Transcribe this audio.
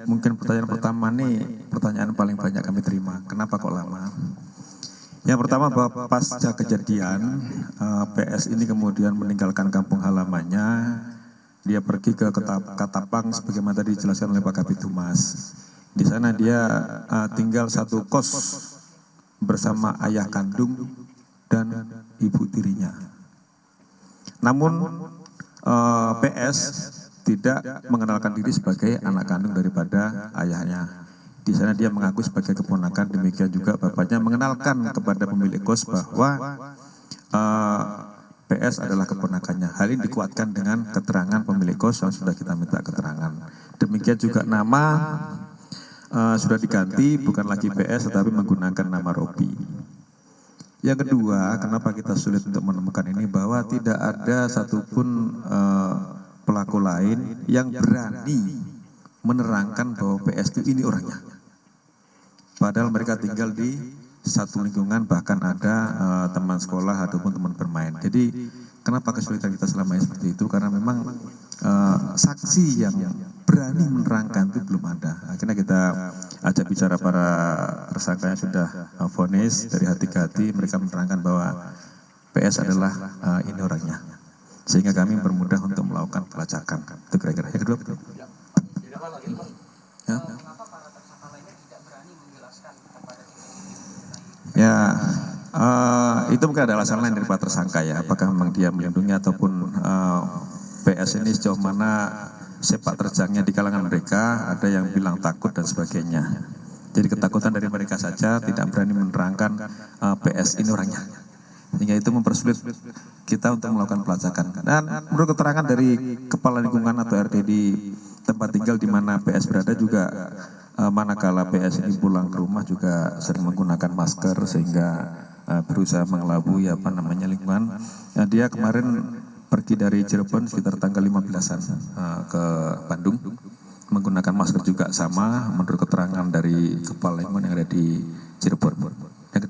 Mungkin pertanyaan pertama nih pertanyaan paling banyak kami terima. Kenapa kok lama? Yang pertama bahwa pasca kejadian PS ini kemudian meninggalkan kampung halamannya, dia pergi ke Katapang sebagaimana tadi dijelaskan oleh Pak Kabid Humas. Di sana dia tinggal satu kos bersama ayah kandung dan ibu tirinya. Namun PS tidak mengenalkan diri sebagai anak kandung daripada ayahnya. Di sana dia mengaku sebagai keponakan, demikian juga bapaknya mengenalkan kepada pemilik kos bahwa PS adalah keponakannya. Hal ini dikuatkan dengan keterangan pemilik kos yang sudah kita minta keterangan. Demikian juga nama sudah diganti, bukan lagi PS tetapi menggunakan nama Robi. Yang kedua, kenapa kita sulit untuk menemukan ini, bahwa tidak ada satupun pelaku lain yang berani menerangkan bahwa PS itu ini orangnya. Padahal mereka tinggal di satu lingkungan, bahkan ada teman sekolah ataupun teman bermain. Jadi kenapa kesulitan kita selama ini seperti itu? Karena memang saksi yang berani menerangkan itu belum ada. Akhirnya kita ajak bicara para tersangka yang sudah vonis dari hati ke hati, mereka menerangkan bahwa PS adalah ini orangnya. Sehingga kami bermudah untuk melakukan pelacakan. Itu kira-kira. Yang kedua betul. Ya, itu mungkin ada alasan lain dari Pak tersangka ya. Apakah memang dia melindungi ataupun PS ini sejauh mana sepak terjangnya di kalangan mereka, ada yang bilang takut dan sebagainya. Jadi ketakutan dari mereka saja, tidak berani menerangkan PS ini orangnya. Sehingga itu mempersulit kita untuk melakukan pelacakan. Dan menurut keterangan dari kepala lingkungan atau RT di tempat tinggal di mana PS berada juga, manakala PS ini pulang ke rumah juga sering menggunakan masker sehingga berusaha mengelabui lingkungan. Nah, dia kemarin pergi dari Cirebon sekitar tanggal 15-an ke Bandung menggunakan masker juga sama menurut keterangan dari kepala lingkungan yang ada di Cirebon.